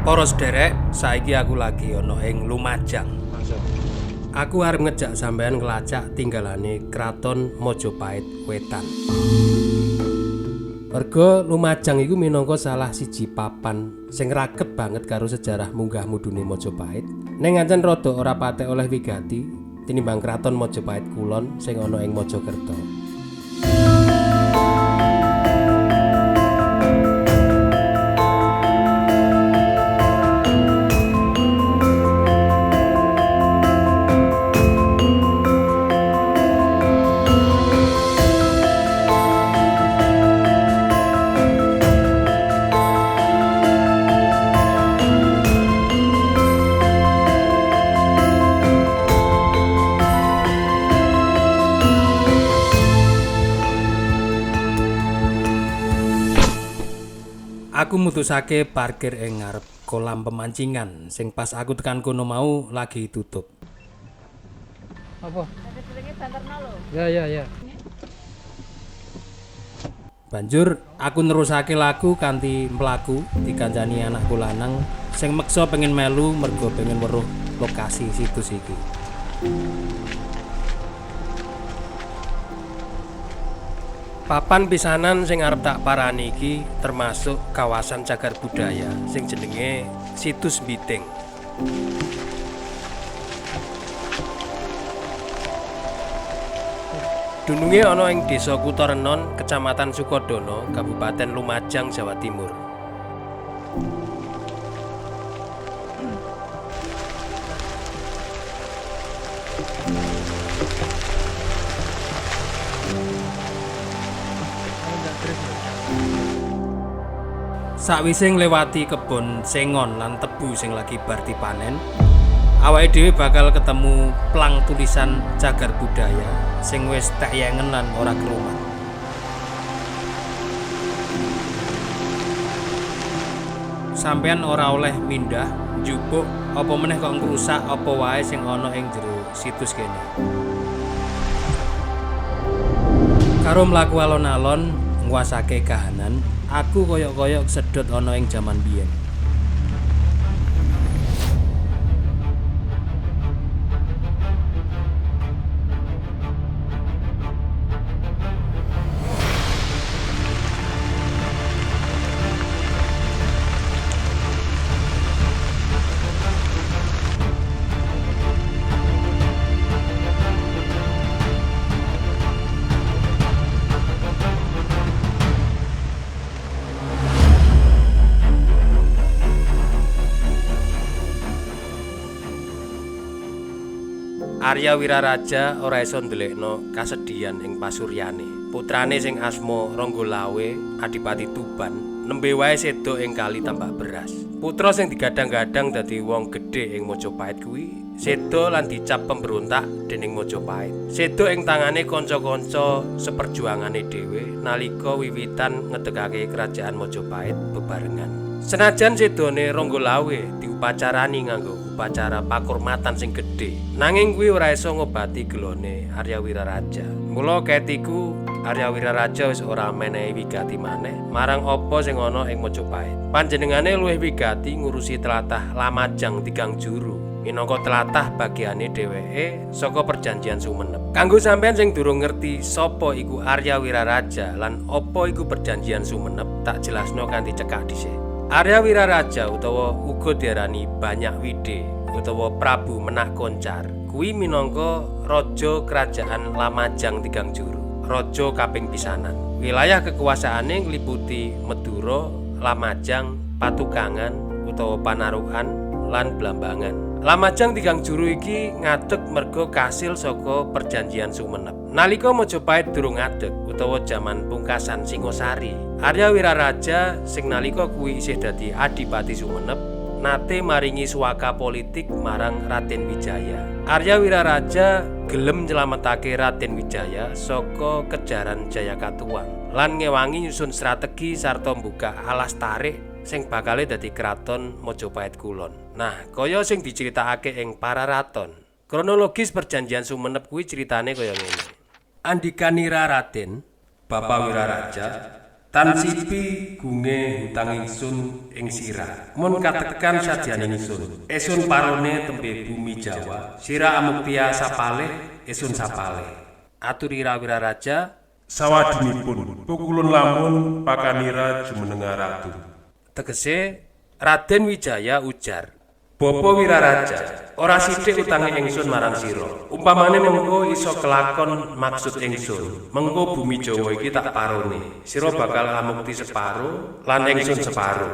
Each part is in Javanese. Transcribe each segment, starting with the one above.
Para sederek, saiki aku lagi ana ing Lumajang. Aku arep ngejak sampean ngelacak tinggalane Kraton Majapahit Wetan. Merga Lumajang iku minangka salah siji papan sing raket banget karo sejarah munggah mudune Majapahit. Ning ancen rada ora patek oleh wigati tinimbang Kraton Majapahit Kulon sing ana ing Mojokerto. Aku mutusake parkir ing ngarep kolam pemancingan sing pas aku tekan kono mau lagi tutup. Apa? Jenenge banterno lho. Ya. Banjur aku nerusake lagu kanthi mlaku dikancani anakku lanang sing meksa pengen melu mergo pengen weruh lokasi situs iki. Papan pisanan sing arep tak parani iki termasuk kawasan cagar budaya sing jenenge Situs Mbiting. Dununge ana ing Desa Kutarenon, Kecamatan Sukodono, Kabupaten Lumajang, Jawa Timur. Sakwise nglewati kebon sengon lan tebu sing lagi bar dipanen, awake dhewe bakal ketemu plang tulisan cagar budaya sing wis tekyengen lan ora kerumat. Sampeyan ora oleh mindah, njupuk apa meneh kok ngrusak apa wae sing ana ing jero situs kene. Karo mlaku alon-alon nguasake kahanan, aku koyok-koyok sedot ana ing jaman biyen. Arya Wiraraja ora iso ndelekno kasedihan ing pasuryane. Putrane sing asma Ranggalawe, Adipati Tuban, nembe wae sedo ing kali tambak beras. Putra sing digadang-gadang dadi wong gedhe ing Majapahit kuwi sedo lan dicap pemberontak dening Majapahit. Sedo ing tangane kanca-kanca seperjuangane dhewe nalika wiwitan ngedekake kerajaan Majapahit bebarengan. Senajan sedone Ranggalawe diupacarani nganggo upacara pakurmatan sing gedhe, nanging kuwi ora iso ngobati gelone Arya Wiraraja. Mula ketiku Arya Wiraraja wis ora menehi wigati maneh marang apa sing ana ing Majapahit. Panjenengane luwih wigati ngurusi tlatah Lamajang 3 juru, minangka tlatah bagiane dheweke saka Perjanjian Sumenep. Kanggo sampeyan sing durung ngerti sapa iku Arya Wiraraja lan apa iku Perjanjian Sumenep, tak jelasno kanthi cekak dhisik. Arya Wiraraja utawa uga diarani Banyakwide utawa Prabu Menak Koncar kuwi minangka raja kerajaan Lamajang 3 juru, raja kaping pisanan. Wilayah kekuasaane ngliputi Madura, Lamajang, Patukangan utawa Panarukan lan Blambangan. Lamajang 3 juru iki ngadeg merga kasil saka Perjanjian Sumenep. Nalika Majapahit durung ngadeg utawa jaman pungkasan Singosari, Arya Wiraraja sing nalika kuwi isih dadi Adipati Sumenep nate maringi suwaka politik marang Raden Wijaya. Arya Wiraraja gelem nyelametake Raden Wijaya saka kejaran Jayakatuang lan ngewangi nyusun strategi sarta mbuka alas tarik sing bakale dadi kraton Majapahit Kulon. Nah, kaya sing diceritakake ing Para Raton. Kronologis Perjanjian Sumenep kuwi ceritane kaya ngene. Andikanira Raden Bapak Wiraraja Tan sipi gunge hutang ingsun ing sira. Mun katekan sadyan ingsun. Esun parone tembe bumi Jawa. Sira amuktia sapale, esun sapale. Aturi Wiraraja. Sawadinipun pukulun lamun pakanira jumenenga ratu. Tegese Raden Wijaya ujar, Bapa Wiraraja, ora sithik utange ingsun marang sira. Umpamane mengko iso kelakon maksud ingsun, mengko bumi Jawa iki tak parone. Sira bakal amukti separo lan ingsun separo.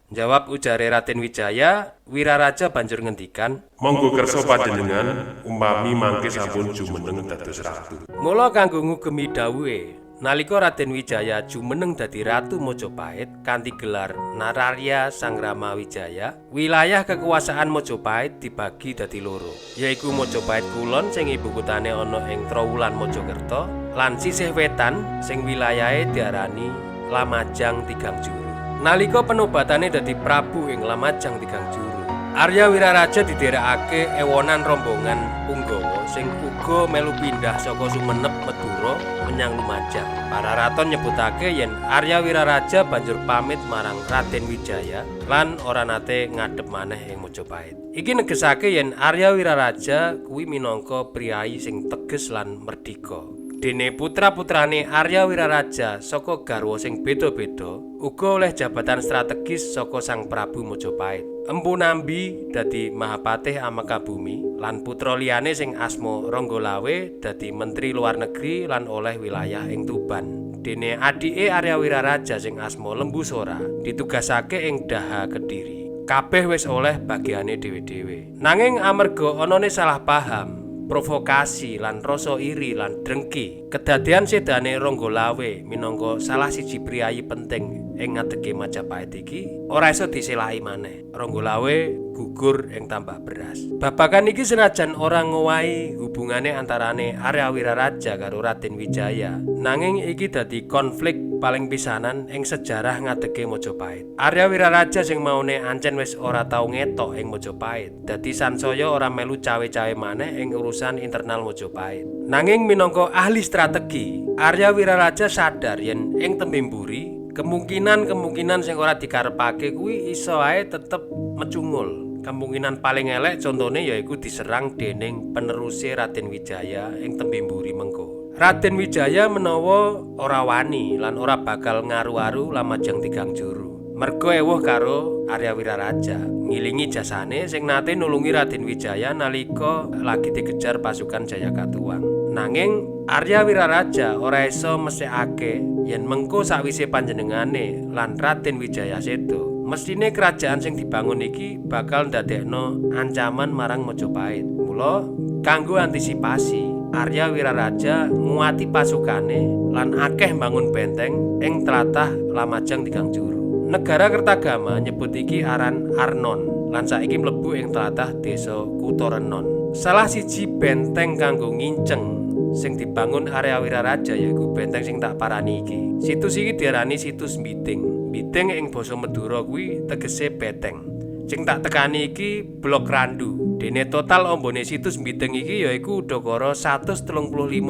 Jawab ujare Raden Wijaya, Wiraraja banjur ngendikan, Monggo kersa panjenengan umpami mangke sampun jumeneng dados ratu. mula kanggo ngugemi dawuhe, nalika Raden Wijaya jumeneng dadi Ratu Mojopahit kanthi gelar Nararya Sang Rama Wijaya, wilayah kekuasaan Mojopahit dibagi dadi loro, yaiku Mojopahit Kulon sing ibukutane ana ing Trowulan Mojokerto lan sisih wetan sing wilayahe diarani Lamajang Tigang Juru. Nalika penobatane dadi Prabu ing Lamajang Tigang Juru, Arya Wiraraja didherekake ewonan rombongan Punggawa sing uga melu pindah saka Sumenep Madura menyang Lumajang. Para raton nyebutake yen Arya Wiraraja banjur pamit marang Raden Wijaya lan ora nate ngadhep maneh ing Mojopahit. Iki negesake yen Arya Wiraraja kuwi minangka priyayi sing teges lan merdika. Dene putra-putrane Arya Wiraraja saka garwa sing beda-beda uga oleh jabatan strategis saka Sang Prabu Mojopahit. Empu Nambi dadi Mahapatih Amakabumi lan putra liyane sing asma Ranggalawe dadi Menteri Luar Negeri lan oleh wilayah ing Tuban. Dene adike Arya Wiraraja sing asma Lembusora ditugasake ing Daha Kediri. Kabeh wis oleh bagiane dhewe-dhewe. Nanging amarga anane salah paham, provokasi lan rasa iri lan drengki, kedadean sedane Ranggalawe minangka salah siji priyayi penting ing ngadege Majapahit iki ora iso diselahi maneh. Ranggalawe gugur ing Tambak Beras. Babagan iki senajan ora ngowahi hubungane antarane Arya Wiraraja karo Raden Wijaya, nanging iki dadi konflik paling pisanan ing sejarah ngadege Mojopahit. Arya Wiraraja sing maune ancen wis ora tau ngetok ing Mojopahit, dadi sansaya ora melu cawe-cawe maneh ing urusan internal Mojopahit. Nanging minangka ahli strategi, Arya Wiraraja sadar yen ing tembe mburi kemungkinan sing ora dikarepake kuwi iso ae tetep mecungul. Kemungkinan paling elek contone yaiku diserang dening peneruse Raden Wijaya ing tembe mburi mengko. Raden Wijaya menawa ora wani lan ora bakal ngaru-aru Lamajang Tigang Juru. Merga ewuh karo Arya Wiraraja, ngilingi jasane sing nate nulungi Raden Wijaya nalika lagi dikejar pasukan Jayakatuwang. Nanging Arya Wiraraja ora iso mesekake yen mengko sakwise panjenengane lan Raden Wijaya sedo, mestine kerajaan sing dibangun iki bakal ndadekno ancaman marang Mojopahit. Mula kanggo antisipasi, Arya Wiraraja nguati pasukane lan akeh mbangun benteng ing tlatah Lamajang Tigang Juru. Negara Kertagama nyebut iki aran Arnon lan saiki mlebu ing tlatah Desa Kutarenon. Salah siji benteng kanggo nginceng sing dibangun Arya Wiraraja yaiku benteng sing tak parani iki. Situs iki diarani situs Mbiting. Mbiting ing basa Madura kuwi tegese beteng. Sing tak tekani iki Blok Randu. Dene total ombone situs Mbiting iki yaiku udakara 135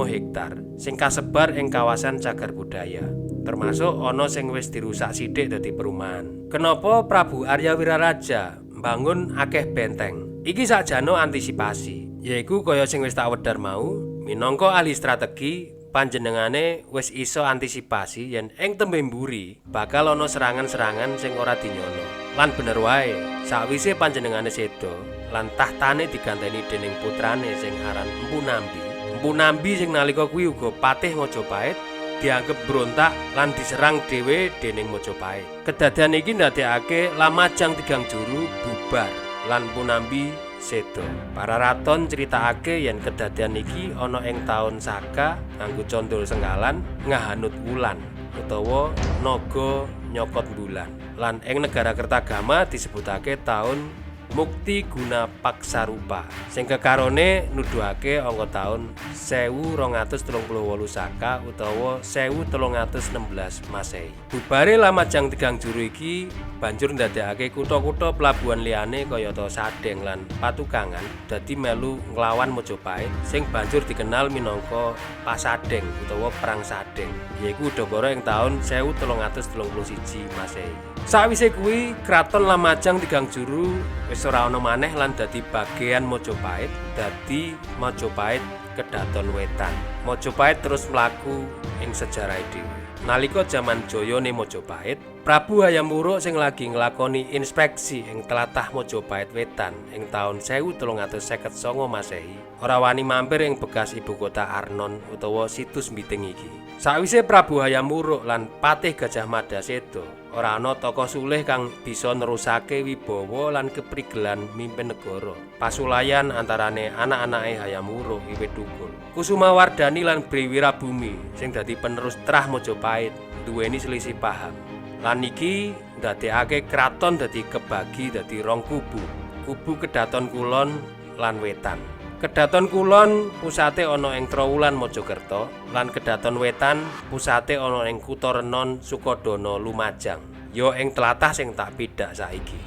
hektar sing kasebar ing kawasan cagar budaya. Termasuk ana sing wis dirusak sithik dadi perumahan. Kenapa Prabu Arya Wiraraja mbangun akeh benteng? Iki sakjane antisipasi, yaiku kaya sing wis tak wedhar mau, minangka ahli strategi panjenengane wis iso antisipasi yen ing tembe mburi bakal ana serangan-serangan sing ora dinyono. Lan bener wae, sakwise panjenengane sedo lan tahtane diganteni dening putrane sing aran Empu Nambi. Empu Nambi sing nalika kuwi uga patih Mojopahit dianggep brontak lan diserang dhewe dening Mojopahit. Kedadean iki ndadekake Lamajang Tigang Juru bubar lan Empu Nambi sedo. Para raton critakake yen kedadean iki ana ing taun Saka nganggo condol senggalan ngahanut wulan utawa naga nyokot bulan. Lan ing negara Kertagama disebutake taun Mukti Guna Paksarupa sing kekarone nuduhake angka taun 1238 Saka utawa 1316 Masehi. Bubare Lamajang Tigang Juru iki banjur ndadekake kutha-kutha pelabuhan liyane kayata Sadeng lan Patukangan dadi melu nglawan Majapahit sing banjur dikenal minangka Pasadeng utawa Perang Sadeng, yaiku udakara ing taun 1331 Masehi. Sawise kuwi Kraton Lamajang Tigang Juru wis ora ana maneh lan dadi bagean Majapahit, dadi Majapahit Kedaton Wetan. Majapahit terus mlaku ing sejarah dhewe. Nalika jaman jayane Majapahit, Prabu Hayam Wuruk sing lagi nglakoni inspeksi ing tlatah Majapahit Wetan ing taun 1359 Masehi, ora wani mampir ing bekas ibukota Arnon utawa situs Mbiting iki. Sawise Prabu Hayam Wuruk lan Patih Gajah Mada seda, ora ana tokoh sulih kang bisa nerusake wibawa lan keprigelan mimpin negara. Pasulayan antarane anak-anake Hayam Wuruk wiwit thukul. Kusumawardhani lan Briwirabumi sing dadi penerus trah Majapahit duweni selisih paham. Lan iki ndadekake kraton dadi kebagi dadi rong kubu. Kubu Kedaton Kulon lan Wetan. Kedaton Kulon pusate ana ing Trowulan Mojokerto lan Kedaton Wetan pusate ana ing Kutha Renon Sukodana Lumajang, ya ing tlatah sing tak pidak saiki.